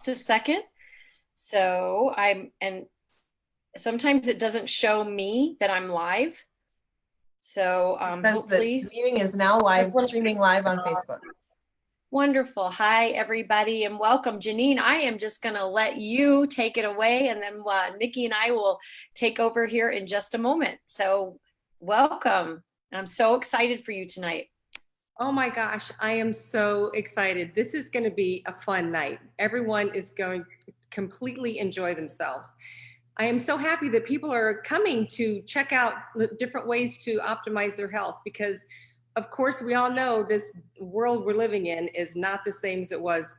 a second. So and sometimes it doesn't show me that I'm live. So hopefully this meeting is now live, streaming live on Facebook. Wonderful. Hi, everybody, and welcome. Janine, I am just going to let you take it away, and then Nikki and I will take over here in just a moment. So welcome. I'm so excited for you tonight. Oh my gosh, I am so excited. This is going to be a fun night. Everyone is going to completely enjoy themselves. I am so happy that people are coming to check out the different ways to optimize their health, because of course we all know this world we're living in is not the same as it was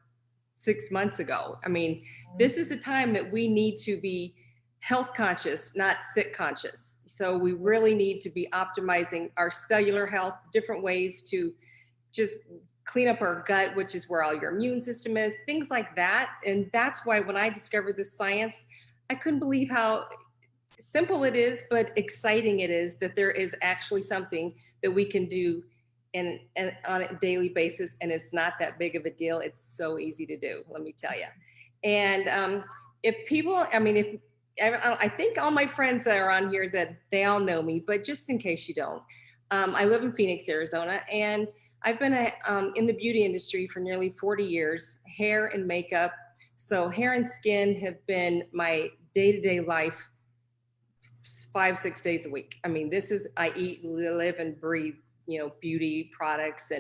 6 months ago. I mean, this is a time that we need to be health conscious, not sick conscious. So we really need to be optimizing our cellular health, different ways to just clean up our gut, which is where all your immune system is, things like that. And that's why when I discovered this science, I couldn't believe how simple it is, but exciting it is that there is actually something that we can do and on a daily basis, and it's not that big of a deal. It's so easy to do, let me tell you. And if people, I mean, if I think all my friends that are on here, that they all know me, but just in case you don't, I live in Phoenix, Arizona, and I've been in the beauty industry for nearly 40 years, hair and makeup. So hair and skin have been my day-to-day life 5-6 days a week. I mean, this is, I eat, live and breathe, you know, beauty products.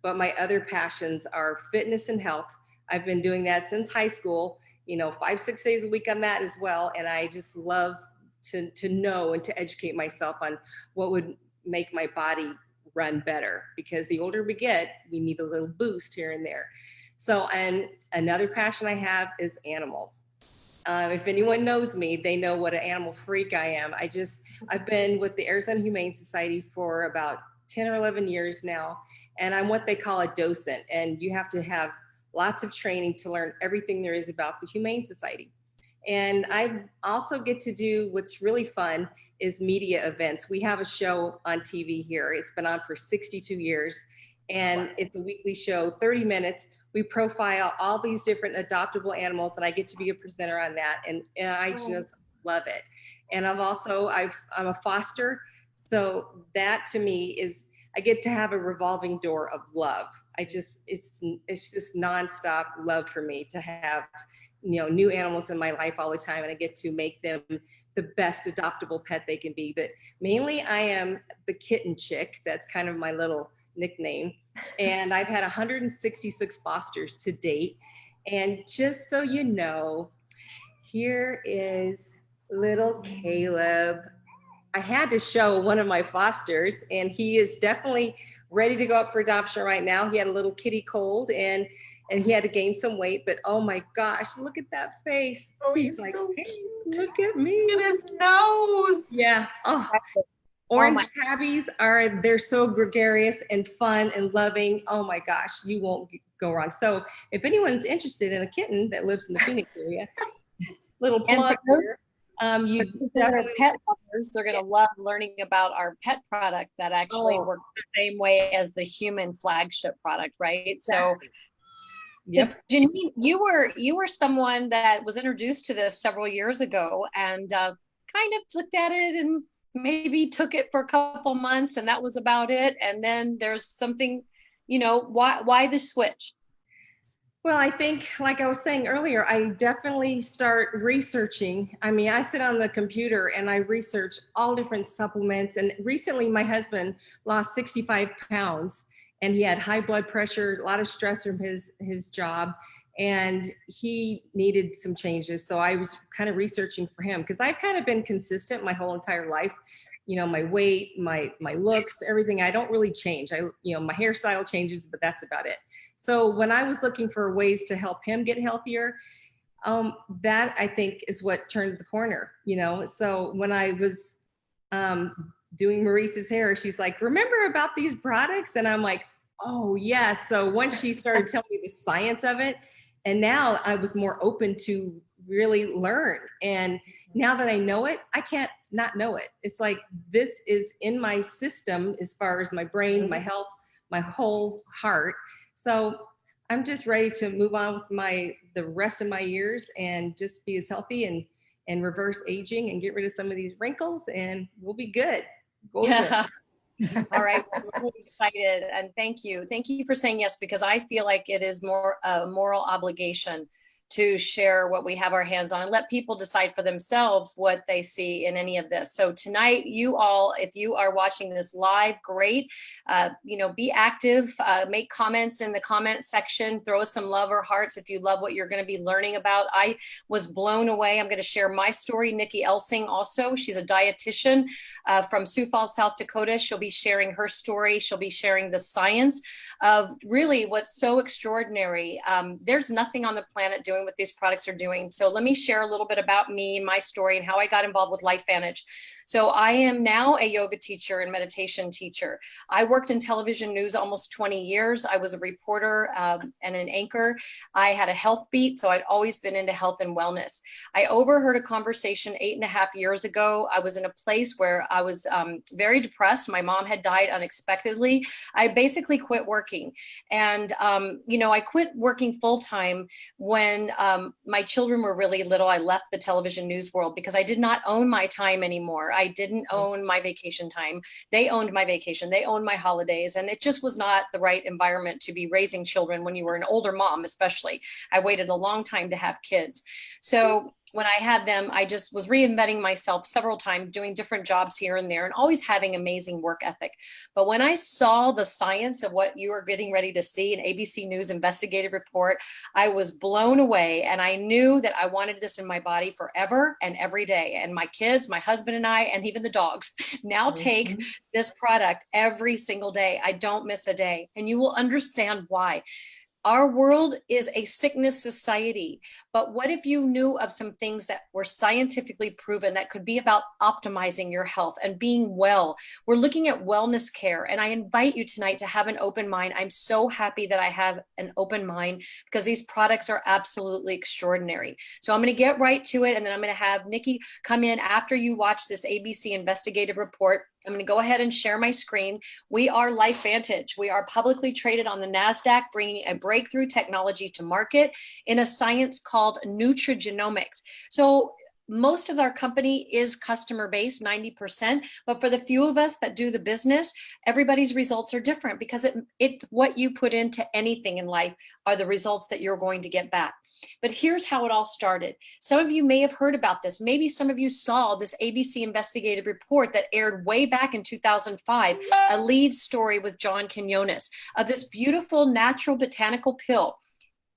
But my other passions are fitness and health. I've been doing that since high school, you know, 5-6 days a week on that as well. And I just love to know and to educate myself on what would make my body run better, because the older we get, we need a little boost here and there. So, and another passion I have is animals. If anyone knows me, they know what an animal freak I am. I've been with the Arizona Humane Society for about 10 or 11 years now, and I'm what they call a docent, and you have to have lots of training to learn everything there is about the Humane Society. And I also get to do what's really fun is media events. We have a show on TV here. It's been on for 62 years. And it's a weekly show, 30 minutes. We profile all these different adoptable animals, and I get to be a presenter on that. And I just love it. And I'm a foster. So that to me is, I get to have a revolving door of love. It's just nonstop love for me to have, you know, new animals in my life all the time, and I get to make them the best adoptable pet they can be. But mainly I am the kitten chick. That's kind of my little nickname. And I've had 166 fosters to date. And just so you know, here is little Caleb. I had to show one of my fosters, and he is definitely ready to go up for adoption right now. He had a little kitty cold, and he had to gain some weight, but oh my gosh, look at that face. Oh, he's like, so hey, cute. look at me. Look at his nose. Yeah. Oh. Orange tabbies they're so gregarious and fun and loving. Oh my gosh, you won't go wrong. So if anyone's interested in a kitten that lives in the Phoenix area, little plug here. You definitely, pet lovers, they're going to love learning about our pet product that actually works the same way as the human flagship product, right? Exactly. So yep. Janine, you were someone that was introduced to this several years ago, and kind of looked at it and maybe took it for a couple months, and that was about it. And then there's something, you know, why the switch? Well, I think, like I was saying earlier, I definitely start researching. I mean, I sit on the computer and I research all different supplements. And recently my husband lost 65 pounds, and he had high blood pressure, a lot of stress from his job, and he needed some changes. So I was kind of researching for him, because I've kind of been consistent my whole entire life. You know, my weight, my looks, everything. I don't really change. My hairstyle changes, but that's about it. So when I was looking for ways to help him get healthier, that I think is what turned the corner, you know? So when I was doing Maurice's hair, she's like, remember about these products? And I'm like, oh yeah. So once she started telling me the science of it, and now I was more open to really learn. And now that I know it, I can't not know it. It's like, this is in my system as far as my brain, my health, my whole heart. So I'm just ready to move on with the rest of my years and just be as healthy and reverse aging and get rid of some of these wrinkles, and we'll be good. Yeah. All right. We're really excited. And thank you. Thank you for saying yes, because I feel like it is more a moral obligation to share what we have our hands on and let people decide for themselves what they see in any of this. So tonight, you all, if you are watching this live, great. Be active, make comments in the comment section, throw us some love or hearts if you love what you're going to be learning about. I was blown away. I'm going to share my story. Nikki Elsing also, she's a dietitian from Sioux Falls, South Dakota. She'll be sharing her story. She'll be sharing the science of really what's so extraordinary. There's nothing on the planet doing what these products are doing. So let me share a little bit about me, my story, and how I got involved with LifeVantage. So I am now a yoga teacher and meditation teacher. I worked in television news almost 20 years. I was a reporter and an anchor. I had a health beat, so I'd always been into health and wellness. I overheard a conversation 8.5 years ago. I was in a place where I was very depressed. My mom had died unexpectedly. I basically quit working. And, I quit working full-time when my children were really little. I left the television news world because I did not own my time anymore. I didn't own my vacation time. They owned my vacation. They owned my holidays. And it just was not the right environment to be raising children when you were an older mom, especially. I waited a long time to have kids. So when I had them, I just was reinventing myself several times, doing different jobs here and there, and always having amazing work ethic. But when I saw the science of what you are getting ready to see, an ABC News investigative report, I was blown away. And I knew that I wanted this in my body forever and every day. And my kids, my husband and I, and even the dogs now take this product every single day. I don't miss a day. And you will understand why. Our world is a sickness society, but what if you knew of some things that were scientifically proven that could be about optimizing your health and being well? We're looking at wellness care, and I invite you tonight to have an open mind. I'm so happy that I have an open mind because these products are absolutely extraordinary. So I'm going to get right to it, and then I'm going to have Nikki come in after you watch this ABC investigative report. I'm going to go ahead and share my screen. We are LifeVantage. We are publicly traded on the NASDAQ, bringing a breakthrough technology to market in a science called Nutrigenomics. So most of our company is customer based, 90%, but for the few of us that do the business, everybody's results are different because what you put into anything in life are the results that you're going to get back. But here's how it all started. Some of you may have heard about this. Maybe some of you saw this ABC investigative report that aired way back in 2005, a lead story with John Quinones of this beautiful natural botanical pill.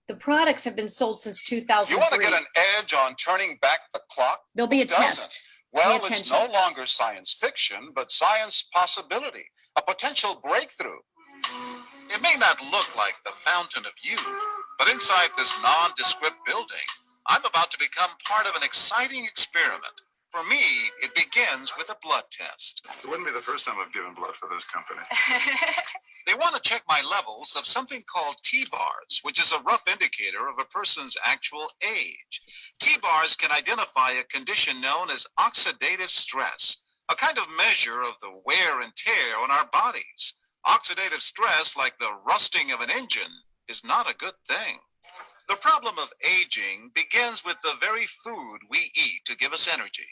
The products have been sold since 2003. You want to get an edge on turning back the clock? There'll be a test. Well, it's no longer science fiction, but science possibility, a potential breakthrough. It may not look like the fountain of youth, but inside this nondescript building, I'm about to become part of an exciting experiment. For me, it begins with a blood test. It wouldn't be the first time I've given blood for this company. They want to check my levels of something called T-bars, which is a rough indicator of a person's actual age. T-bars can identify a condition known as oxidative stress, a kind of measure of the wear and tear on our bodies. Oxidative stress, like the rusting of an engine, is not a good thing. The problem of aging begins with the very food we eat to give us energy.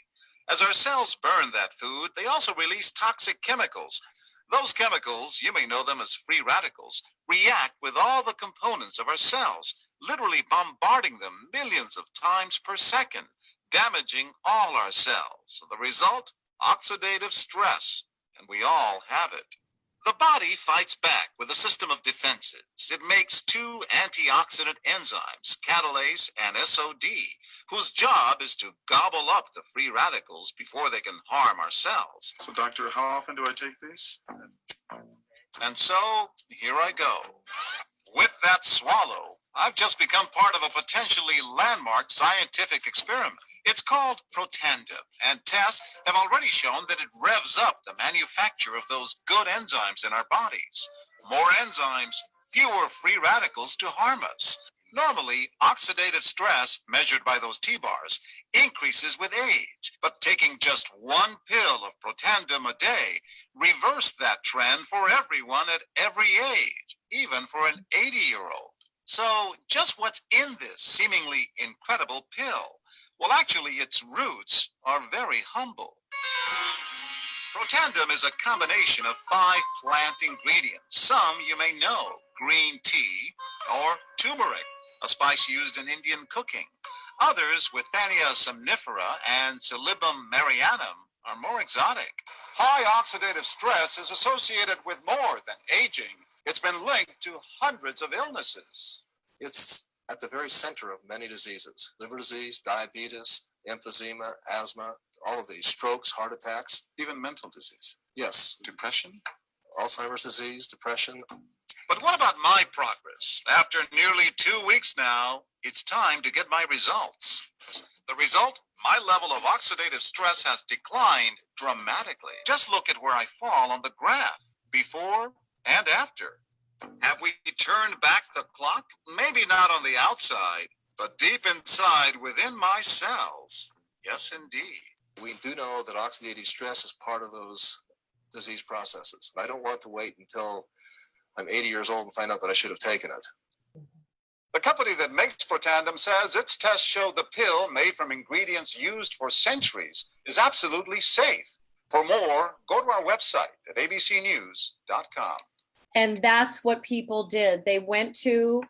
As our cells burn that food, they also release toxic chemicals. Those chemicals, you may know them as free radicals, react with all the components of our cells, literally bombarding them millions of times per second, damaging all our cells. The result? Oxidative stress, and we all have it. The body fights back with a system of defenses. It makes two antioxidant enzymes, catalase and SOD, whose job is to gobble up the free radicals before they can harm our cells. So, doctor, how often do I take these? And so, here I go. With that swallow, I've just become part of a potentially landmark scientific experiment. It's called Protandim, and tests have already shown that it revs up the manufacture of those good enzymes in our bodies. More enzymes, fewer free radicals to harm us. Normally, oxidative stress, measured by those T-bars, increases with age, but taking just one pill of Protandim a day reversed that trend for everyone at every age, even for an 80-year-old. So just what's in this seemingly incredible pill? Well, actually, its roots are very humble. Protandim is a combination of 5 plant ingredients. Some you may know: green tea or turmeric, a spice used in Indian cooking. Others, Withania somnifera and Silybum marianum, are more exotic. High oxidative stress is associated with more than aging. It's been linked to hundreds of illnesses. It's at the very center of many diseases: liver disease, diabetes, emphysema, asthma, all of these, strokes, heart attacks, Even mental disease. yes, Depression? Alzheimer's disease, depression. But what about my progress? After nearly 2 weeks now, it's time to get my results. The result? My level of oxidative stress has declined dramatically. Just look at where I fall on the graph, before and after. Have we turned back the clock? Maybe not on the outside, but deep inside within my cells. Yes, indeed. We do know that oxidative stress is part of those disease processes. I don't want to wait until I'm 80 years old and find out that I should have taken it. The company that makes Protandim says its tests show the pill, made from ingredients used for centuries, is absolutely safe. For more, go to our website at abcnews.com. And that's what people did. They went to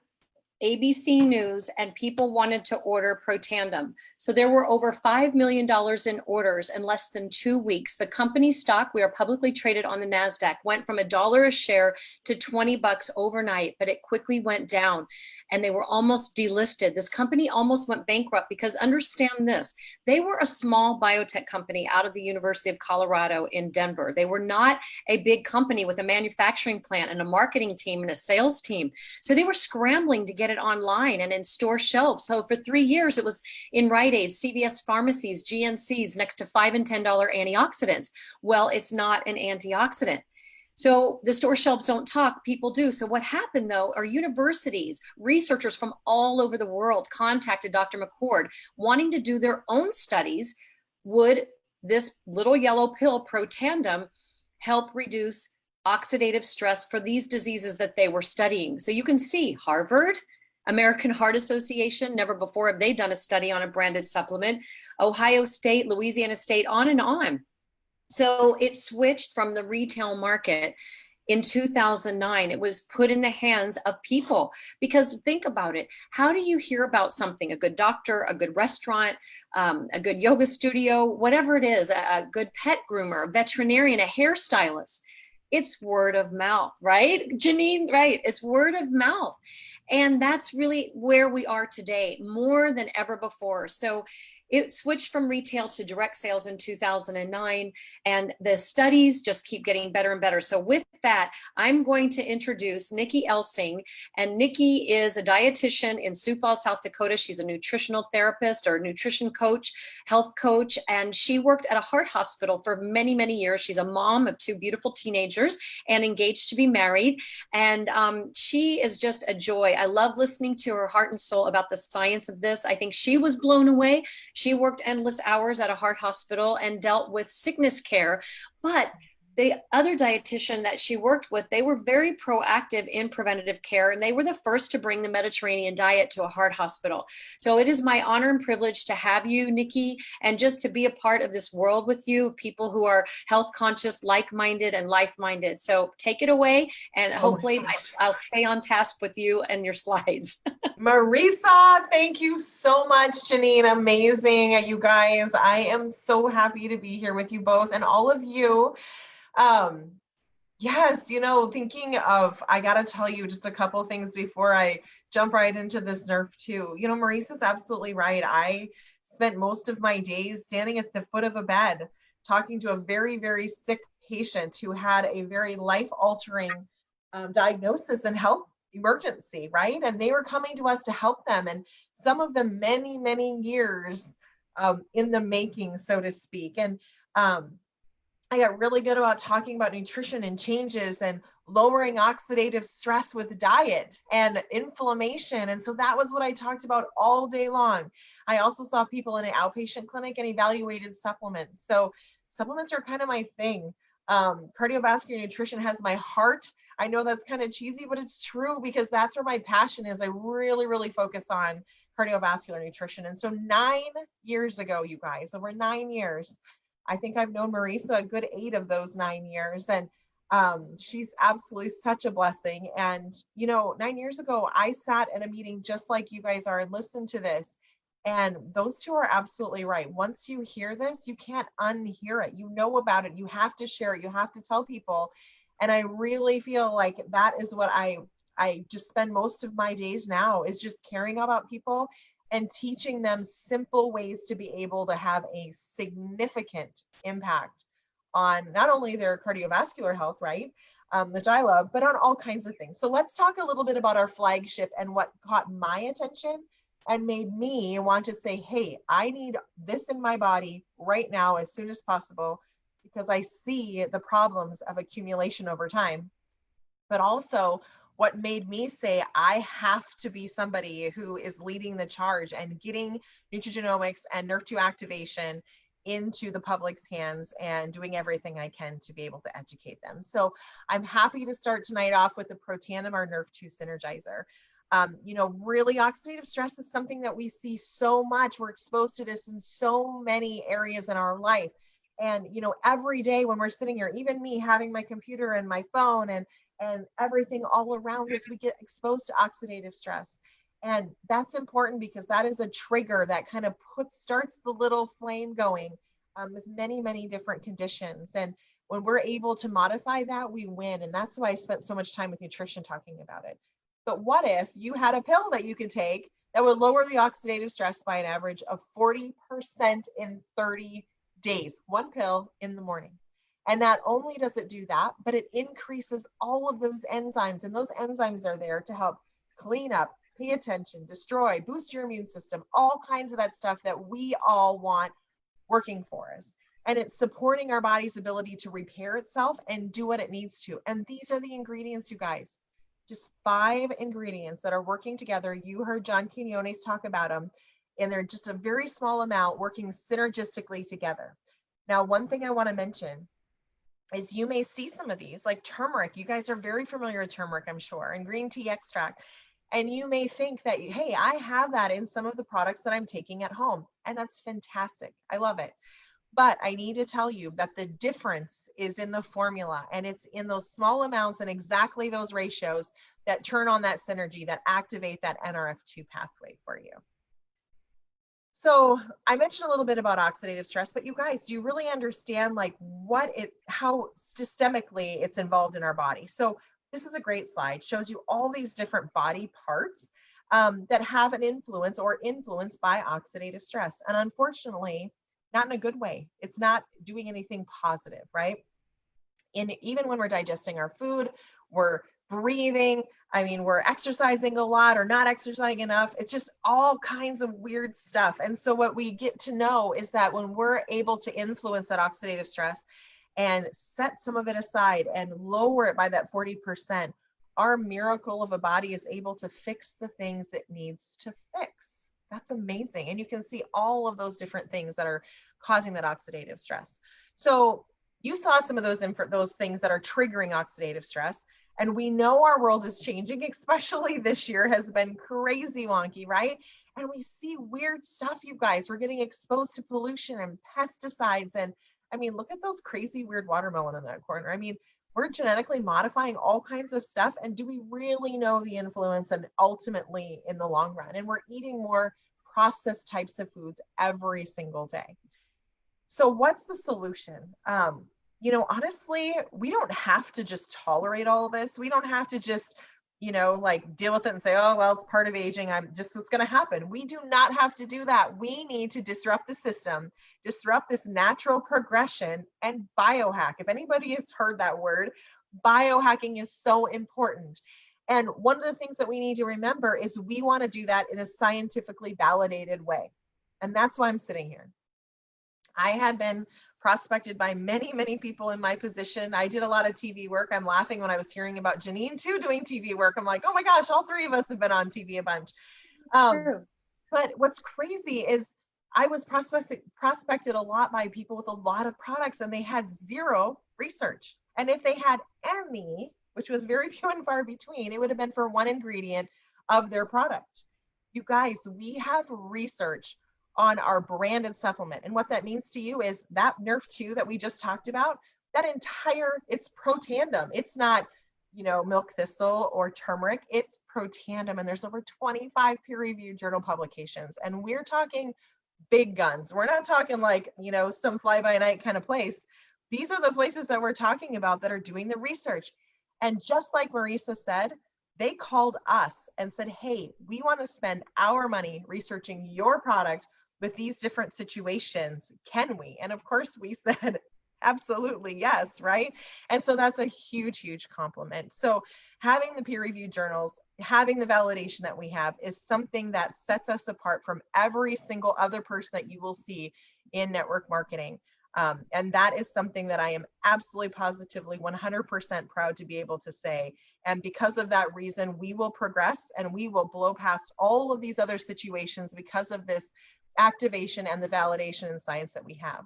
ABC News and people wanted to order Protandim. So there were over $5 million in orders in less than 2 weeks. The company stock, we are publicly traded on the NASDAQ, went from $1 a share to $20 overnight, but it quickly went down and they were almost delisted. This company almost went bankrupt because, understand this, they were a small biotech company out of the University of Colorado in Denver. They were not a big company with a manufacturing plant and a marketing team and a sales team. So they were scrambling to get it online and in store shelves. So for 3 years, it was in Rite Aid, CVS pharmacies, GNCs, next to $5 and $10 antioxidants. Well, it's not an antioxidant. So the store shelves don't talk, people do. So what happened though, are universities, researchers from all over the world contacted Dr. McCord wanting to do their own studies. Would this little yellow pill, Protandim, help reduce oxidative stress for these diseases that they were studying? So you can see Harvard, American Heart Association, never before have they done a study on a branded supplement, Ohio State, Louisiana State, on and on. So it switched from the retail market in 2009. It was put in the hands of people, because think about it. How do you hear about something? A good doctor, a good restaurant, a good yoga studio, whatever it is, a good pet groomer, a veterinarian, a hairstylist. It's word of mouth, right? Janine, right? It's word of mouth. And that's really where we are today, more than ever before. So it switched from retail to direct sales in 2009, and the studies just keep getting better and better. So with that, I'm going to introduce Nikki Elsing, and Nikki is a dietitian in Sioux Falls, South Dakota. She's a nutritional therapist or nutrition coach, health coach, and she worked at a heart hospital for many, many years. She's a mom of 2 beautiful teenagers and engaged to be married, and she is just a joy. I love listening to her heart and soul about the science of this. I think she was blown away. She worked endless hours at a heart hospital and dealt with sickness care. But the other dietitian that she worked with, they were very proactive in preventative care, and they were the first to bring the Mediterranean diet to a heart hospital. So it is my honor and privilege to have you, Nikki, and just to be a part of this world with you, people who are health conscious, like-minded, and life-minded. So take it away, and hopefully I'll stay on task with you and your slides. Marisa, thank you so much, Janine. Amazing, you guys. I am so happy to be here with you both and all of you. Yes, thinking of, I got to tell you just a couple things before I jump right into this Nerf too. Marisa's absolutely right. I spent most of my days standing at the foot of a bed, talking to a very, very sick patient who had a very life-altering diagnosis and health emergency, right? And they were coming to us to help them. And some of them many, many years in the making, so to speak. And I got really good about talking about nutrition and changes and lowering oxidative stress with diet and inflammation. And so that was what I talked about all day long. I also saw people in an outpatient clinic and evaluated supplements. So supplements are kind of my thing. Cardiovascular nutrition has my heart. I know that's kind of cheesy, but it's true because that's where my passion is. I really, really focus on cardiovascular nutrition. And so 9 years ago, you guys, over 9 years, I think I've known Marisa a good 8 of those 9 years. And she's absolutely such a blessing. And, 9 years ago, I sat in a meeting just like you guys are and listened to this. And those two are absolutely right. Once you hear this, you can't unhear it. You know about it. You have to share it. You have to tell people. And I really feel like that is what I just spend most of my days now, is just caring about people and teaching them simple ways to be able to have a significant impact on not only their cardiovascular health, right, which I love, but on all kinds of things. So let's talk a little bit about our flagship and what caught my attention and made me want to say, hey, I need this in my body right now as soon as possible, because I see the problems of accumulation over time. But also what made me say I have to be somebody who is leading the charge and getting nutrigenomics and NRF2 activation into the public's hands and doing everything I can to be able to educate them. So I'm happy to start tonight off with the Protandim, our NRF2 Synergizer. Really oxidative stress is something that we see so much. We're exposed to this in so many areas in our life. And, every day when we're sitting here, even me having my computer and my phone and everything all around us, we get exposed to oxidative stress. And that's important because that is a trigger that kind of starts the little flame going with many, many different conditions. And when we're able to modify that, we win. And that's why I spent so much time with nutrition talking about it. But what if you had a pill that you could take that would lower the oxidative stress by an average of 40% in 30 days, one pill in the morning? And not only does it do that, but it increases all of those enzymes. And those enzymes are there to help clean up, pay attention, destroy, boost your immune system, all kinds of that stuff that we all want working for us. And it's supporting our body's ability to repair itself and do what it needs to. And these are the ingredients, you guys. Just 5 ingredients that are working together. You heard John Quinones talk about them, and they're just a very small amount working synergistically together. Now, one thing I want to mention is you may see some of these, like turmeric. You guys are very familiar with turmeric, I'm sure, and green tea extract. And you may think that, hey, I have that in some of the products that I'm taking at home. And that's fantastic. I love it. But I need to tell you that the difference is in the formula, and it's in those small amounts and exactly those ratios that turn on that synergy, that activate that NRF2 pathway for you. So I mentioned a little bit about oxidative stress, but you guys, do you really understand how systemically it's involved in our body? So this is a great slide, shows you all these different body parts that have an influence or influenced by oxidative stress. And unfortunately, not in a good way. It's not doing anything positive, right? And even when we're digesting our food, we're breathing, we're exercising a lot or not exercising enough. It's just all kinds of weird stuff. And so what we get to know is that when we're able to influence that oxidative stress and set some of it aside and lower it by that 40%, our miracle of a body is able to fix the things it needs to fix. That's amazing. And you can see all of those different things that are causing that oxidative stress. So you saw some of those things that are triggering oxidative stress. And we know our world is changing, especially this year has been crazy wonky, right? And we see weird stuff, you guys. We're getting exposed to pollution and pesticides. And look at those crazy weird watermelon in that corner. We're genetically modifying all kinds of stuff. And do we really know the influence and ultimately in the long run? And we're eating more processed types of foods every single day. So what's the solution? Honestly, we don't have to just tolerate all this. We don't have to just, deal with it and say, oh, well, it's part of aging. It's going to happen. We do not have to do that. We need to disrupt the system, disrupt this natural progression, and biohack. If anybody has heard that word, biohacking is so important. And one of the things that we need to remember is we want to do that in a scientifically validated way. And that's why I'm sitting here. I had been prospected by many, many people in my position. I did a lot of TV work. I'm laughing when I was hearing about Janine too doing TV work. I'm like, oh my gosh, all 3 of us have been on TV a bunch. But what's crazy is I was prospected a lot by people with a lot of products, and they had zero research. And if they had any, which was very few and far between. It would have been for one ingredient of their product. You guys, we have research on our branded supplement. And what that means to you is that Nerf 2 that we just talked about, that entire, it's Protandim. It's not, milk thistle or turmeric. It's Protandim. And there's over 25 peer-reviewed journal publications. And we're talking big guns. We're not talking like, some fly-by-night kind of place. These are the places that we're talking about that are doing the research. And just like Marisa said, they called us and said, hey, we want to spend our money researching your product with these different situations. Can we? And of course we said, absolutely yes, right? And so that's a huge, huge compliment. So having the peer-reviewed journals, having the validation that we have is something that sets us apart from every single other person that you will see in network marketing. And that is something that I am absolutely positively 100% proud to be able to say. And because of that reason, we will progress and we will blow past all of these other situations because of this activation and the validation and science that we have.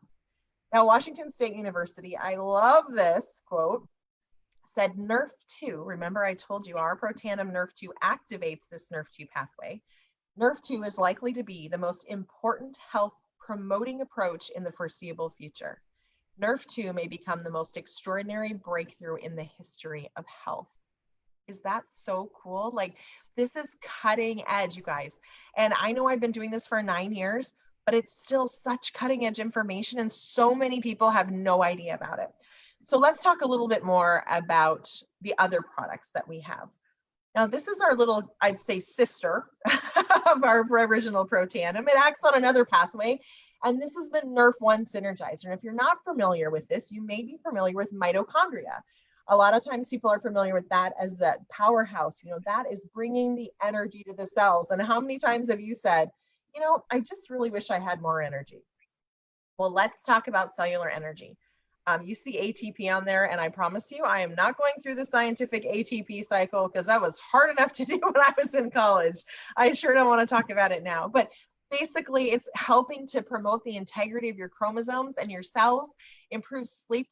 Now, Washington State University, I love this quote, said Nerf 2, remember I told you our Protandim Nerf 2 activates this Nerf 2 pathway. Nerf 2 is likely to be the most important health promoting approach in the foreseeable future. Nerf 2 may become the most extraordinary breakthrough in the history of health. Is that so cool? Like, this is cutting edge, you guys. And I know I've been doing this for 9 years, but it's still such cutting edge information and so many people have no idea about it. So let's talk a little bit more about the other products that we have. Now, this is our little, I'd say, sister of our original Protandim. It acts on another pathway, and this is the Nerf 1 Synergizer. And if you're not familiar with this, you may be familiar with mitochondria. A lot of times people are familiar with that as that powerhouse, that is bringing the energy to the cells. And how many times have you said, I just really wish I had more energy? Well, let's talk about cellular energy. You see ATP on there, and I promise you, I am not going through the scientific ATP cycle because that was hard enough to do when I was in college. I sure don't want to talk about it now, but basically it's helping to promote the integrity of your chromosomes and your cells, improve sleep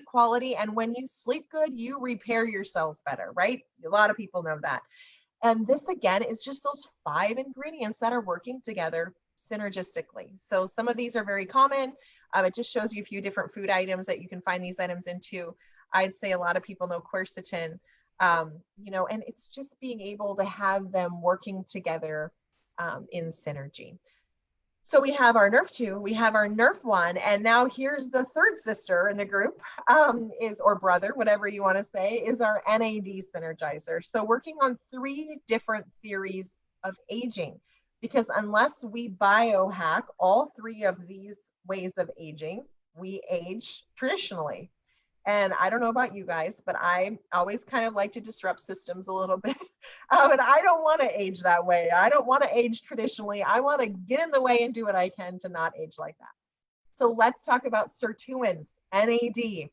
quality. And when you sleep good, you repair your cells better, right? A lot of people know that. And this, again, is just those 5 ingredients that are working together synergistically. So some of these are very common. It just shows you a few different food items that you can find these items into. I'd say a lot of people know quercetin, and it's just being able to have them working together in synergy. So we have our Nerf 2, we have our Nerf 1, and now here's the third sister in the group, or brother, whatever you want to say, is our NAD Synergizer. So working on 3 different theories of aging, because unless we biohack all 3 of these ways of aging, we age traditionally. And I don't know about you guys, but I always kind of like to disrupt systems a little bit. And I don't want to age that way. I don't want to age traditionally. I want to get in the way and do what I can to not age like that. So let's talk about sirtuins, NAD.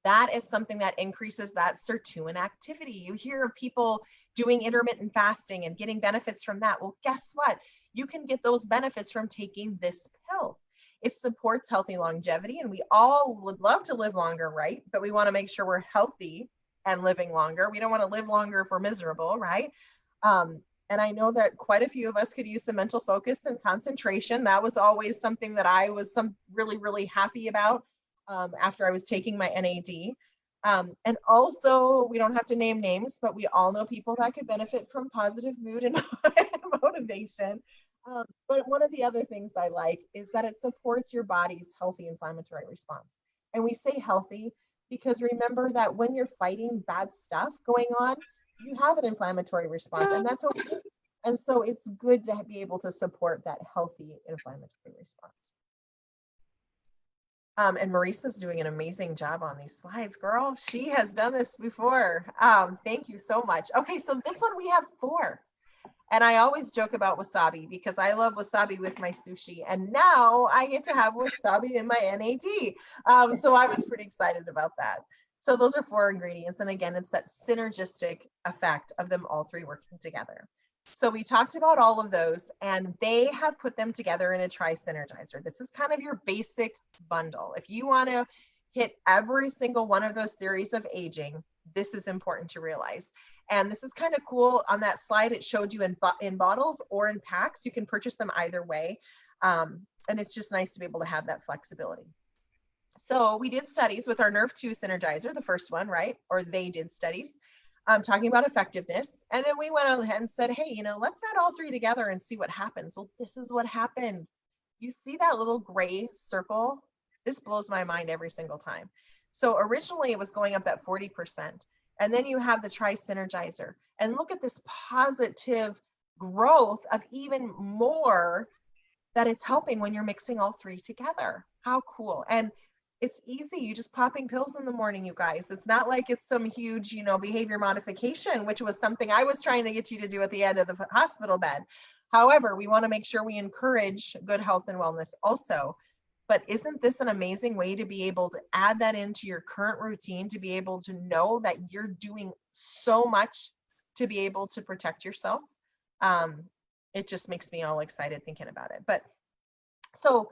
That is something that increases that sirtuin activity. You hear of people doing intermittent fasting and getting benefits from that. Well, guess what? You can get those benefits from taking this pill. It supports healthy longevity, and we all would love to live longer, right? But we want to make sure we're healthy and living longer. We don't want to live longer if we're miserable, right? And I know that quite a few of us could use some mental focus and concentration. That was always something that I was really, really happy about after I was taking my NAD. And also, we don't have to name names, but we all know people that could benefit from positive mood and motivation. But one of the other things I like is that it supports your body's healthy inflammatory response. And we say healthy because remember that when you're fighting bad stuff going on, you have an inflammatory response, and that's okay. And so it's good to be able to support that healthy inflammatory response. And Marisa's doing an amazing job on these slides, girl. She has done this before. Thank you so much. Okay, so this one we have 4. And I always joke about wasabi because I love wasabi with my sushi. And now I get to have wasabi in my NAD. So I was pretty excited about that. So those are 4 ingredients. And again, it's that synergistic effect of them all 3 working together. So we talked about all of those, and they have put them together in a Synergizer. This is kind of your basic bundle. If you want to hit every single one of those theories of aging, this is important to realize. And this is kind of cool. On that slide, it showed you in bottles or in packs. You can purchase them either way. And it's just nice to be able to have that flexibility. So we did studies with our Nerve 2 Synergizer, the first one, right? Or they did studies talking about effectiveness. And then we went ahead and said, hey, you know, let's add all three together and see what happens. Well, this is what happened. You see that little gray circle? This blows my mind every single time. So originally it was going up that 40%. And then you have the Synergizer. And look at this positive growth of even more that it's helping when you're mixing all three together. How cool. And it's easy. You just popping pills in the morning, you guys. It's not like it's some huge, you know, behavior modification, which was something I was trying to get you to do at the end of the hospital bed. However, we want to make sure we encourage good health and wellness also. But isn't this an amazing way to be able to add that into your current routine, to be able to know that you're doing so much to be able to protect yourself? It just makes me all excited thinking about it. But so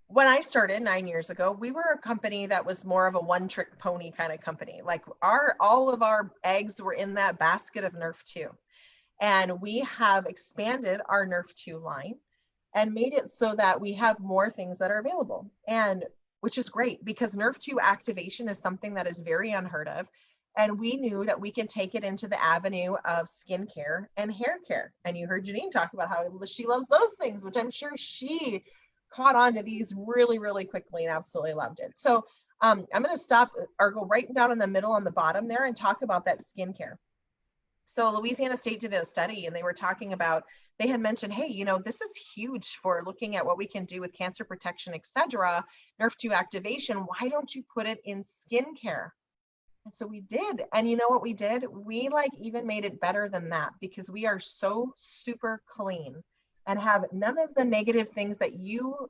when I started 9 years ago, we were a company that was more of a one-trick pony kind of company. Like all of our eggs were in that basket of Nerf 2. And we have expanded our Nerf 2 line and made it so that we have more things that are available, and which is great because Nerf 2 activation is something that is very unheard of. And we knew that we can take it into the avenue of skincare and hair care. And you heard Janine talk about how she loves those things, which I'm sure she caught on to these really, really quickly and absolutely loved it. So I'm going to stop or go right down in the middle on the bottom there and talk about that skincare. So Louisiana State did a study and they were talking about, they had mentioned, hey, you know, this is huge for looking at what we can do with cancer protection, etc. Nerf 2 activation. Why don't you put it in skincare? And so we did. And you know what we did? We like even made it better than that because we are so super clean and have none of the negative things that you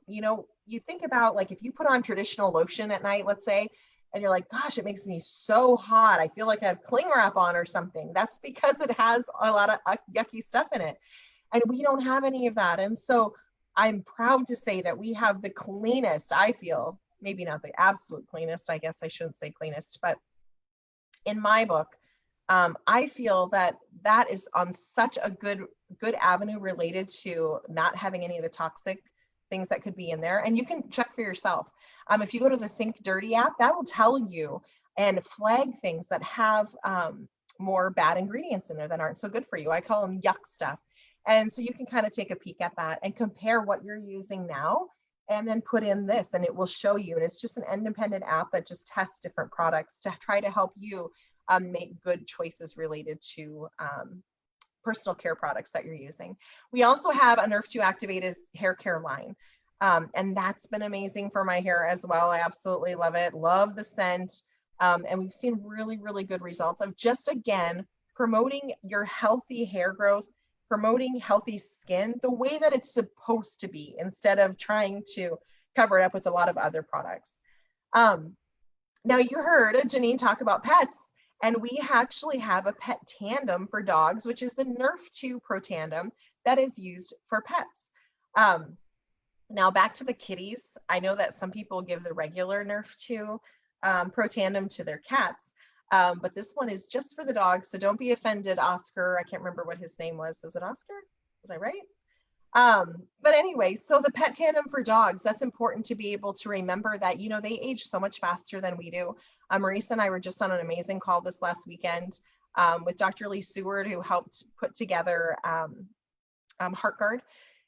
think about. Like if you put on traditional lotion at night, let's say, and you're like, gosh, it makes me so hot. I feel like I have cling wrap on or something. That's because it has a lot of yucky stuff in it. And we don't have any of that. And so I'm proud to say that we have the cleanest, I feel, maybe not the absolute cleanest, I guess I shouldn't say cleanest, but in my book, I feel that that is on such a good avenue related to not having any of the toxic things that could be in there. And you can check for yourself. If you go to the Think Dirty app, that will tell you and flag things that have more bad ingredients in there that aren't so good for you. I call them yuck stuff. And so you can kind of take a peek at that and compare what you're using now and then put in this and it will show you. And it's just an independent app that just tests different products to try to help you make good choices related to personal care products that you're using. We also have a Nerf 2 activated hair care line. And that's been amazing for my hair as well. I absolutely love it. Love the scent. And we've seen really, really good results of just, again, promoting your healthy hair growth, promoting healthy skin the way that it's supposed to be instead of trying to cover it up with a lot of other products. Now you heard Janine talk about pets, and we actually have a pet tandem for dogs, which is the Nerf 2 Protandim that is used for pets. Now back to the kitties. I know that some people give the regular Nerf 2 Protandim to their cats, but this one is just for the dogs. So don't be offended, Oscar. I can't remember what his name was. Was it Oscar? Was I right? But anyway, so the pet tandem for dogs, that's important to be able to remember that, you know, they age so much faster than we do. Marisa and I were just on an amazing call this last weekend with Dr. Lee Seward, who helped put together HeartGuard.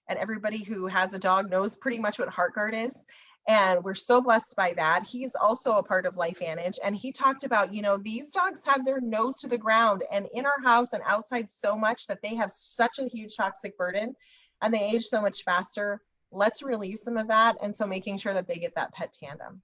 And everybody who has a dog knows pretty much what HeartGuard is. And we're so blessed by that. He's also a part of LifeVantage. And he talked about, you know, these dogs have their nose to the ground and in our house and outside so much that they have such a huge toxic burden and they age so much faster. Let's relieve some of that. And so making sure that they get that pet tandem.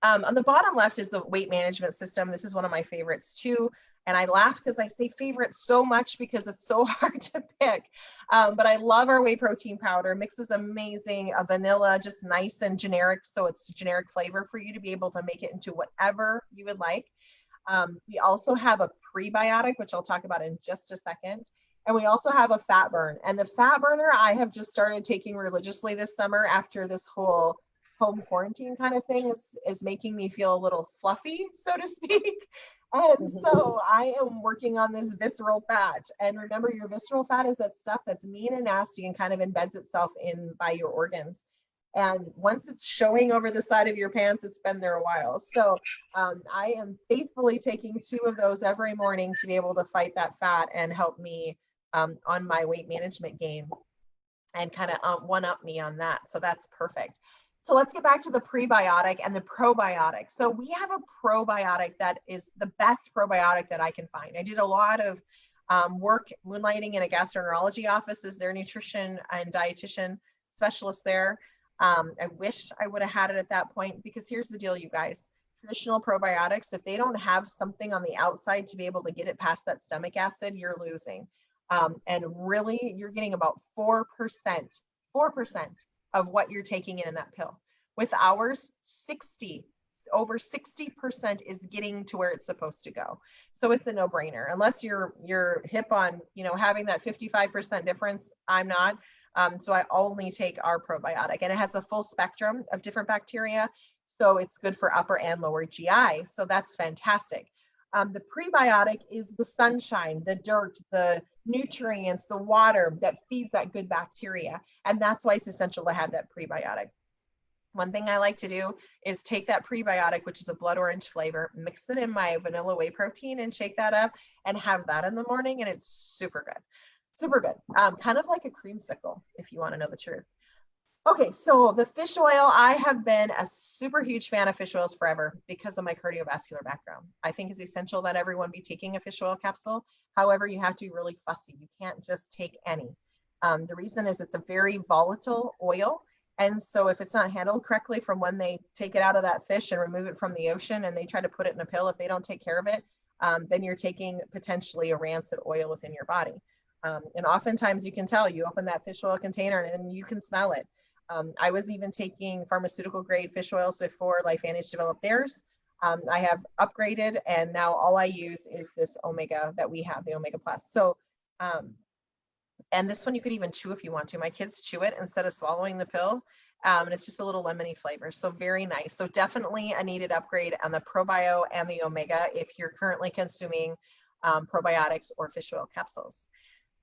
On the bottom left is the weight management system. This is one of my favorites too. And I laugh because I say favorite so much because it's so hard to pick. But I love our whey protein powder. Mixes amazing. Vanilla, just nice and generic. So it's generic flavor for you to be able to make it into whatever you would like. We also have a prebiotic, which I'll talk about in just a second. And we also have a fat burn. And the fat burner I have just started taking religiously this summer after this whole home quarantine kind of thing is making me feel a little fluffy, so to speak. And so I am working on this visceral fat. And remember, your visceral fat is that stuff that's mean and nasty and kind of embeds itself in by your organs. And once it's showing over the side of your pants, it's been there a while. So I am faithfully taking 2 of those every morning to be able to fight that fat and help me on my weight management game and kind of one-up me on that. So that's perfect. So let's get back to the prebiotic and the probiotic. So we have a probiotic that is the best probiotic that I can find. I did a lot of work moonlighting in a gastroenterology office as their nutrition and dietitian specialist there. I wish I would have had it at that point, because here's the deal, you guys. Traditional probiotics, if they don't have something on the outside to be able to get it past that stomach acid, you're losing. And really, you're getting about 4% of what you're taking in that pill. With ours, over 60% is getting to where it's supposed to go. So it's a no-brainer. Unless you're hip on, having that 55% difference, I'm not. So I only take our probiotic, and it has a full spectrum of different bacteria. So it's good for upper and lower GI. So that's fantastic. The prebiotic is the sunshine, the dirt, the nutrients, the water that feeds that good bacteria. And that's why it's essential to have that prebiotic. One thing I like to do is take that prebiotic, which is a blood orange flavor, mix it in my vanilla whey protein and shake that up and have that in the morning. And it's super good. Super good. Kind of like a creamsicle, if you want to know the truth. Okay, so the fish oil, I have been a super huge fan of fish oils forever because of my cardiovascular background. I think it's essential that everyone be taking a fish oil capsule. However, you have to be really fussy. You can't just take any. The reason is it's a very volatile oil. And so if it's not handled correctly from when they take it out of that fish and remove it from the ocean and they try to put it in a pill, if they don't take care of it, then you're taking potentially a rancid oil within your body. And oftentimes you can tell, you open that fish oil container and you can smell it. I was even taking pharmaceutical grade fish oils before LifeVantage developed theirs. I have upgraded, and now all I use is this Omega that we have, the Omega Plus. So, and this one you could even chew if you want to. My kids chew it instead of swallowing the pill. And it's just a little lemony flavor. So very nice. So definitely a needed upgrade on the ProBio and the Omega if you're currently consuming probiotics or fish oil capsules.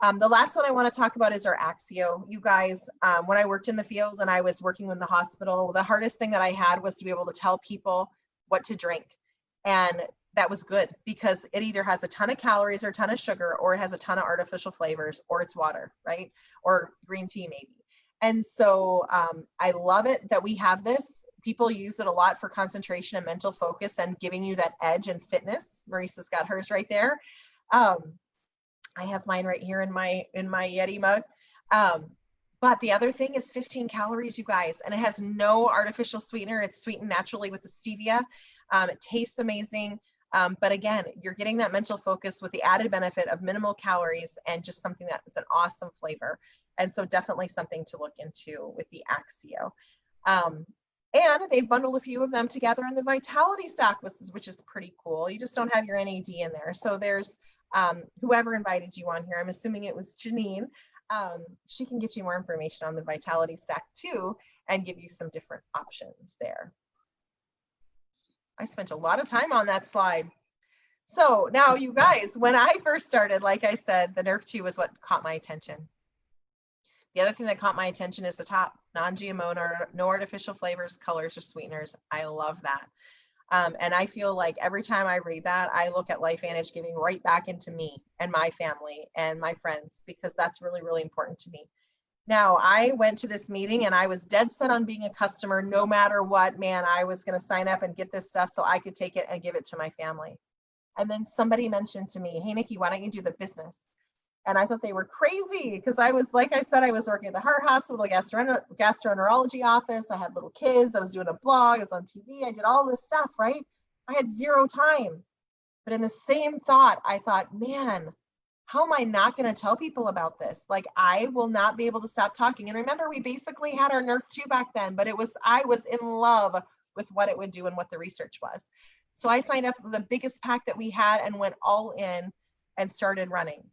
The last one I want to talk about is our Axio. You guys, when I worked in the field and I was working in the hospital, the hardest thing that I had was to be able to tell people what to drink. And that was good because it either has a ton of calories or a ton of sugar, or it has a ton of artificial flavors, or it's water, right? Or green tea maybe. And so I love it that we have this. People use it a lot for concentration and mental focus and giving you that edge and fitness. Marissa's got hers right there. I have mine right here in my Yeti mug. But the other thing is 15 calories, you guys, and it has no artificial sweetener. It's sweetened naturally with the stevia. It tastes amazing. But again, you're getting that mental focus with the added benefit of minimal calories and just something that is an awesome flavor. And so definitely something to look into with the Axio. And they've bundled a few of them together in the Vitality Stock, which is pretty cool. You just don't have your NAD in there. So there's whoever invited you on here, I'm assuming it was Janine. She can get you more information on the Vitality Stack too and give you some different options there. I spent a lot of time on that slide. So now you guys, when I first started, like I said, the Nerf 2 was what caught my attention. The other thing that caught my attention is the top, non-GMO, no artificial flavors, colors, or sweeteners. I love that. And I feel like every time I read that, I look at LifeVantage giving right back into me and my family and my friends, because that's really, really important to me. Now, I went to this meeting and I was dead set on being a customer no matter what. Man, I was going to sign up and get this stuff so I could take it and give it to my family. And then somebody mentioned to me, hey, Nikki, why don't you do the business? And I thought they were crazy because I was, like I said, I was working at the heart hospital, gastroenterology office. I had little kids. I was doing a blog. I was on TV. I did all this stuff, right? I had zero time. But in the same thought, I thought, man, how am I not going to tell people about this? Like, I will not be able to stop talking. And remember, we basically had our Nerf 2 back then, but I was in love with what it would do and what the research was. So I signed up for the biggest pack that we had and went all in and started running.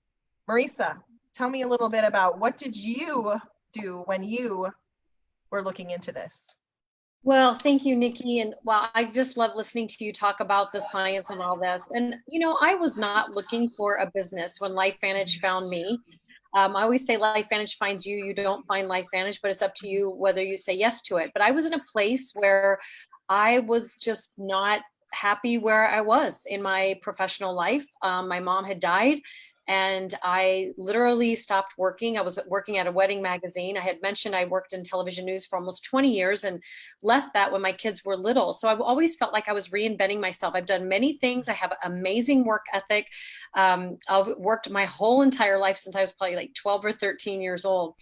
Marissa, tell me a little bit about what did you do when you were looking into this? Well, thank you, Nikki. And wow, I just love listening to you talk about the science and all this. And, I was not looking for a business when LifeVantage found me. I always say LifeVantage finds you. You don't find LifeVantage, but it's up to you whether you say yes to it. But I was in a place where I was just not happy where I was in my professional life. My mom had died. And I literally stopped working. I was working at a wedding magazine. I had mentioned I worked in television news for almost 20 years and left that when my kids were little. So I've always felt like I was reinventing myself. I've done many things. I have amazing work ethic. I've worked my whole entire life since I was probably like 12 or 13 years old.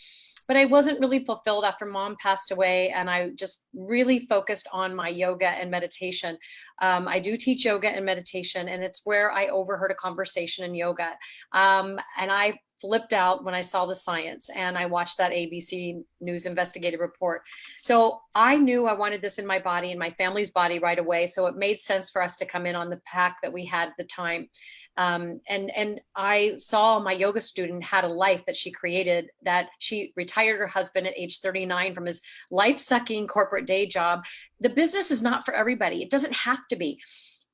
But I wasn't really fulfilled after mom passed away. And I just really focused on my yoga and meditation. I do teach yoga and meditation, and it's where I overheard a conversation in yoga. And I flipped out when I saw the science and I watched that ABC News investigative report. So I knew I wanted this in my body and my family's body right away. So it made sense for us to come in on the pack that we had at the time. And I saw my yoga student had a life that she created, that she retired her husband at age 39 from his life-sucking corporate day job. The business is not for everybody. It doesn't have to be.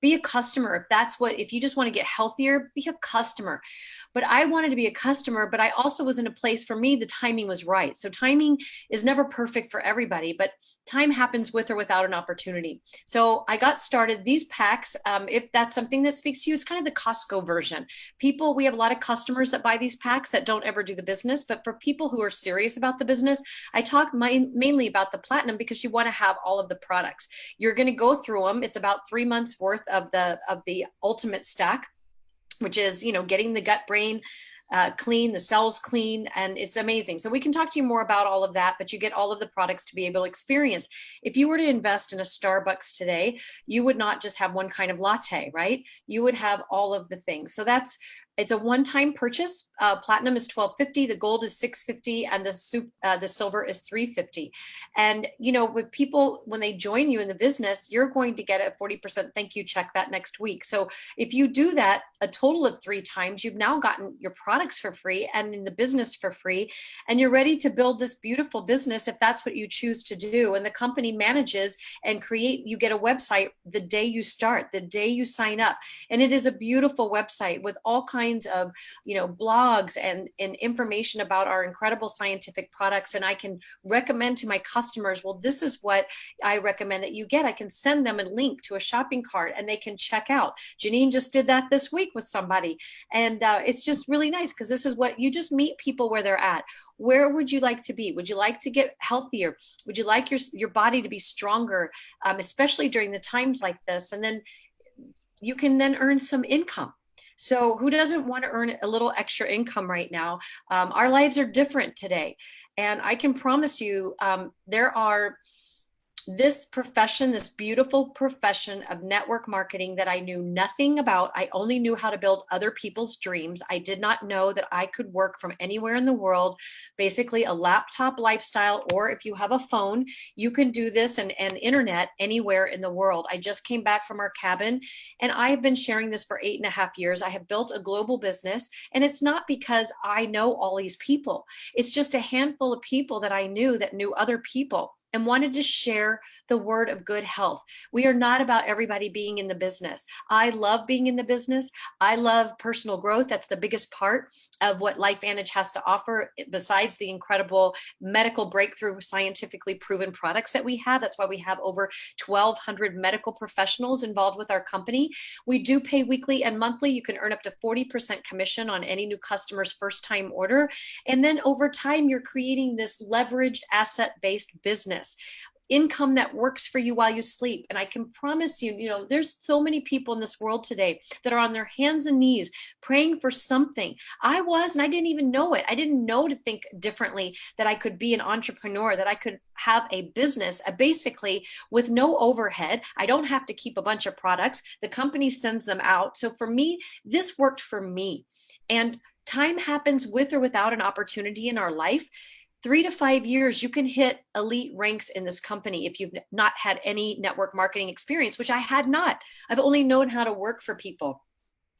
Be a customer. If you just want to get healthier, be a customer. But I wanted to be a customer, but I also was in a place, for me, the timing was right. So timing is never perfect for everybody, but time happens with or without an opportunity. So I got started. These packs, if that's something that speaks to you, it's kind of the Costco version. We have a lot of customers that buy these packs that don't ever do the business, but for people who are serious about the business, I talk mainly about the platinum because you want to have all of the products. You're going to go through them. It's about 3 months worth of the ultimate stack, which is, getting the gut brain clean, the cells clean, and it's amazing. So we can talk to you more about all of that, but you get all of the products to be able to experience. If you were to invest in a Starbucks today, you would not just have one kind of latte, right? You would have all of the things. So it's a one-time purchase. Platinum is $12.50, the gold is $6.50, and the silver is $3.50. And with people, when they join you in the business, you're going to get a 40% thank you check that next week. So if you do that a total of 3 times, you've now gotten your products for free and in the business for free, and you're ready to build this beautiful business if that's what you choose to do. And the company manages and you get a website the day you start, the day you sign up, and it is a beautiful website with all kinds of blogs and information about our incredible scientific products. And I can recommend to my customers, well, this is what I recommend that you get. I can send them a link to a shopping cart and they can check out. Janine just did that this week with somebody, and it's just really nice because this is what you just meet people where they're at. Where would you like to be? Would you like to get healthier? Would you like your body to be stronger, especially during the times like this? And then you can then earn some income. So who doesn't want to earn a little extra income right now? Our lives are different today. And I can promise you, this profession, this beautiful profession of network marketing that I knew nothing about. I only knew how to build other people's dreams. I did not know that I could work from anywhere in the world, basically a laptop lifestyle, or if you have a phone, you can do this and internet anywhere in the world. I just came back from our cabin and I've been sharing this for 8.5 years. I have built a global business, and it's not because I know all these people. It's just a handful of people that I knew that knew other people and wanted to share the word of good health. We are not about everybody being in the business. I love being in the business. I love personal growth. That's the biggest part of what LifeVantage has to offer, besides the incredible medical breakthrough, scientifically proven products that we have. That's why we have over 1,200 medical professionals involved with our company. We do pay weekly and monthly. You can earn up to 40% commission on any new customer's first time order. And then over time, you're creating this leveraged asset-based business. Income that works for you while you sleep. And I can promise you, there's so many people in this world today that are on their hands and knees praying for something. I was, and I didn't even know it. I didn't know to think differently, that I could be an entrepreneur, that I could have a business, basically with no overhead. I don't have to keep a bunch of products. The company sends them out. So for me, this worked for me. And time happens with or without an opportunity in our life. 3 to 5 years, you can hit elite ranks in this company if you've not had any network marketing experience, which I had not. I've only known how to work for people.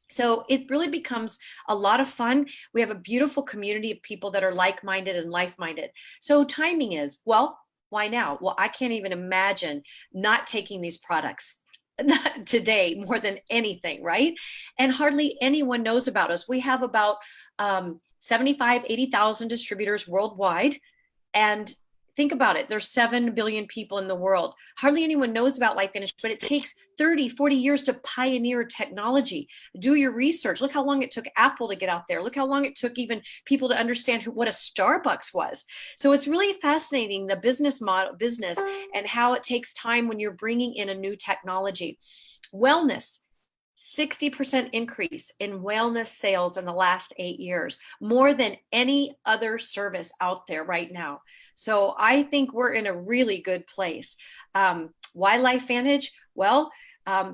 So it really becomes a lot of fun. We have a beautiful community of people that are like-minded and life-minded. So timing is, well, Why now? Well, I can't even imagine not taking these products today more than anything, right? And hardly anyone knows about us. We have about 75, 80,000 distributors worldwide. And think about it, there's 7 billion people in the world. Hardly anyone knows about LifeVantage, but it takes 30, 40 years to pioneer technology. Do your research. Look how long it took Apple to get out there. Look how long it took even people to understand what a Starbucks was. So it's really fascinating, the business and how it takes time when you're bringing in a new technology. Wellness. 60% increase in wellness sales in the last 8 years, more than any other service out there right now. So I think we're in a really good place. Why LifeVantage? Well,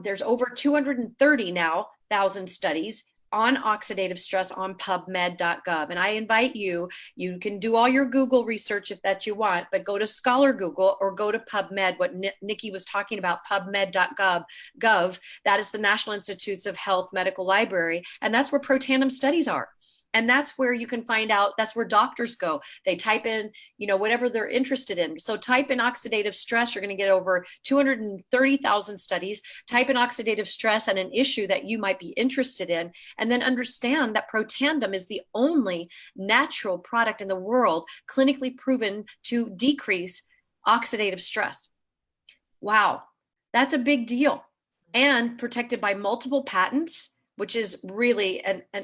there's over 230 now thousand studies on oxidative stress on pubmed.gov. And I invite you, you can do all your Google research if that you want, but go to Scholar Google or go to PubMed, what Nikki was talking about, pubmed.gov. That is the National Institutes of Health Medical Library. And that's where Protandim studies are. And that's where you can find out, that's where doctors go. They type in, whatever they're interested in. So type in oxidative stress, you're going to get over 230,000 studies. Type in oxidative stress and an issue that you might be interested in, and then understand that Protandim is the only natural product in the world clinically proven to decrease oxidative stress. Wow, that's a big deal. And protected by multiple patents, which is really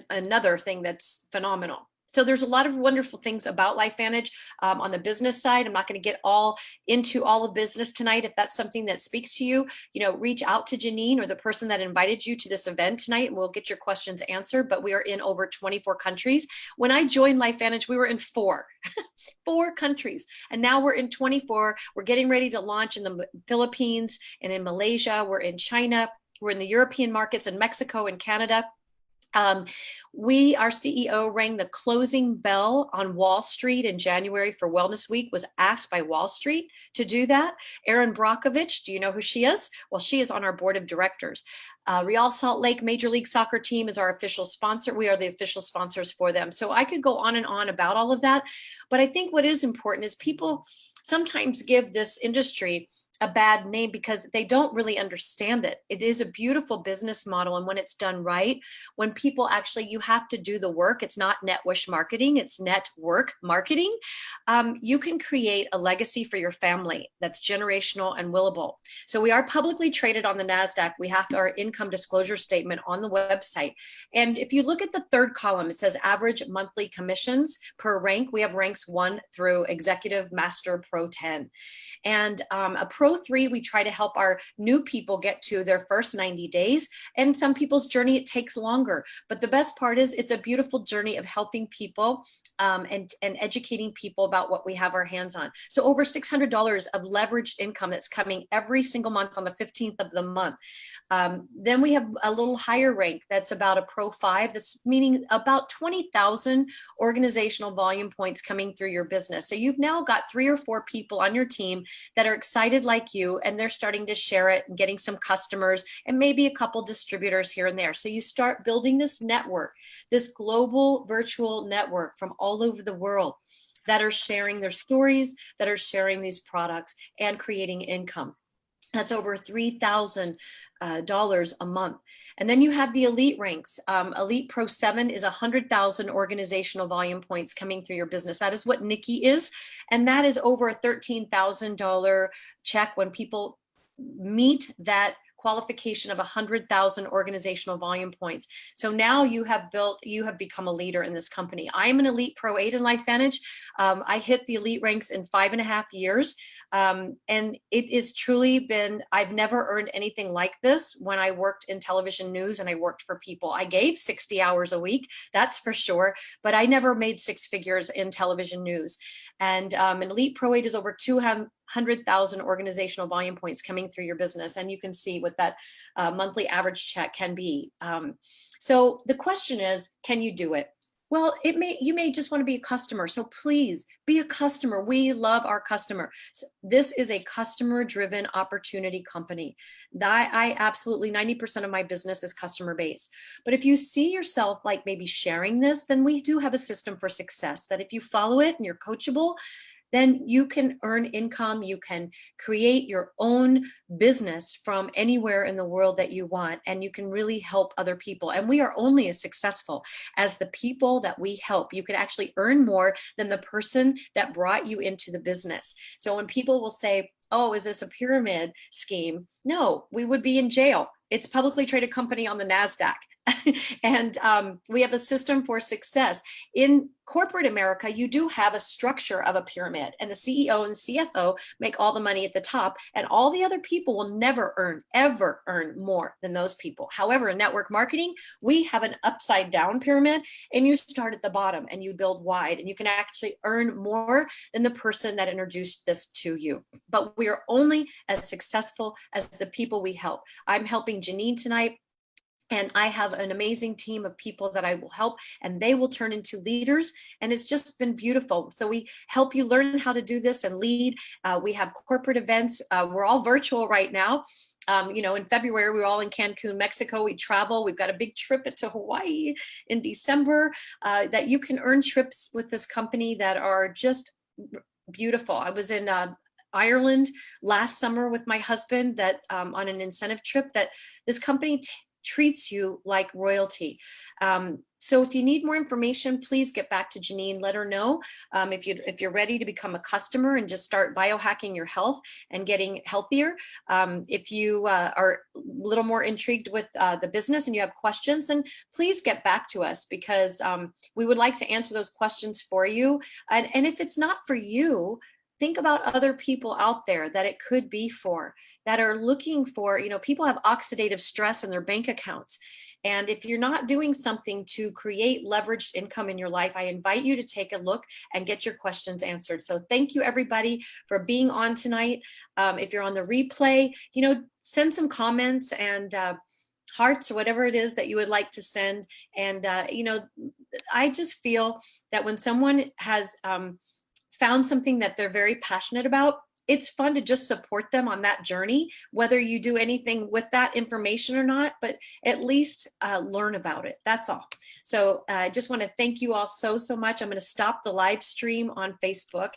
another thing that's phenomenal. So there's a lot of wonderful things about LifeVantage on the business side. I'm not going to get all into all of business tonight. If that's something that speaks to you, reach out to Janine or the person that invited you to this event tonight, and we'll get your questions answered. But we are in over 24 countries. When I joined LifeVantage, we were in four countries, and now we're in 24. We're getting ready to launch in the Philippines and in Malaysia. We're in China. We're in the European markets and Mexico and Canada. Our CEO rang the closing bell on Wall Street in January for Wellness Week, was asked by Wall Street to do that. Erin Brockovich, do you know who she is? Well, she is on our board of directors. Real Salt Lake Major League Soccer team is our official sponsor. We are the official sponsors for them. So I could go on and on about all of that. But I think what is important is people sometimes give this industry a bad name because they don't really understand it. It is a beautiful business model. And when it's done right, when people actually, you have to do the work, it's not net wish marketing, it's network marketing. You can create a legacy for your family that's generational and willable. So we are publicly traded on the NASDAQ. We have our income disclosure statement on the website. And if you look at the third column, it says average monthly commissions per rank. We have ranks 1 through executive, master, pro 10. And a pro 3, we try to help our new people get to their first 90 days. And some people's journey, it takes longer. But the best part is it's a beautiful journey of helping people and educating people about what we have our hands on. So over $600 of leveraged income that's coming every single month on the 15th of the month. Then we have a little higher rank that's about a pro 5. That's meaning about 20,000 organizational volume points coming through your business. So you've now got 3 or 4 people on your team that are excited like you, and they're starting to share it and getting some customers and maybe a couple distributors here and there. So you start building this network, this global virtual network from all over the world that are sharing their stories, that are sharing these products and creating income. That's over $3,000 a month. And then you have the elite ranks. Elite Pro 7 is 100,000 organizational volume points coming through your business. That is what Nikki is. And that is over a $13,000 check when people meet that qualification of 100,000 organizational volume points. So now you have become a leader in this company. I'm an Elite Pro 8 in LifeVantage. I hit the elite ranks in 5.5 years. And it is truly been, I've never earned anything like this when I worked in television news and I worked for people. I gave 60 hours a week, that's for sure, but I never made 6 figures in television news. And an Elite Pro 8 is over 200,000 organizational volume points coming through your business. And you can see what that monthly average check can be. So the question is, can you do it? Well, you may just want to be a customer. So please be a customer. We love our customer. So this is a customer-driven opportunity company. I absolutely, 90% of my business is customer-based. But if you see yourself like maybe sharing this, then we do have a system for success that if you follow it and you're coachable, then you can earn income. You can create your own business from anywhere in the world that you want, and you can really help other people. And we are only as successful as the people that we help. You can actually earn more than the person that brought you into the business. So when people will say, oh, is this a pyramid scheme? No, we would be in jail. It's a publicly traded company on the NASDAQ. And we have a system for success. In corporate America, you do have a structure of a pyramid, and the CEO and CFO make all the money at the top, and all the other people will never ever earn more than those people. However, in network marketing, we have an upside down pyramid, and you start at the bottom and you build wide, and you can actually earn more than the person that introduced this to you. But we are only as successful as the people we help. I'm helping Janine tonight, and I have an amazing team of people that I will help, and they will turn into leaders. And it's just been beautiful. So we help you learn how to do this and lead. We have corporate events. We're all virtual right now. In February, we were all in Cancun, Mexico. We travel. We've got a big trip to Hawaii in December, that you can earn trips with this company that are just beautiful. I was in Ireland last summer with my husband that on an incentive trip that this company treats you like royalty. So if you need more information, please get back to Janine. Let her know if you're ready to become a customer and just start biohacking your health and getting healthier. If you are a little more intrigued with the business and you have questions, then please get back to us, because we would like to answer those questions for you. And if it's not for you, think about other people out there that it could be for, that are looking for, people have oxidative stress in their bank accounts. And if you're not doing something to create leveraged income in your life, I invite you to take a look and get your questions answered. So thank you, everybody, for being on tonight. If you're on the replay, send some comments and hearts, or whatever it is that you would like to send. And, I just feel that when someone has found something that they're very passionate about, it's fun to just support them on that journey, whether you do anything with that information or not, but at least learn about it. That's all. So I just want to thank you all so much. I'm going to stop the live stream on Facebook.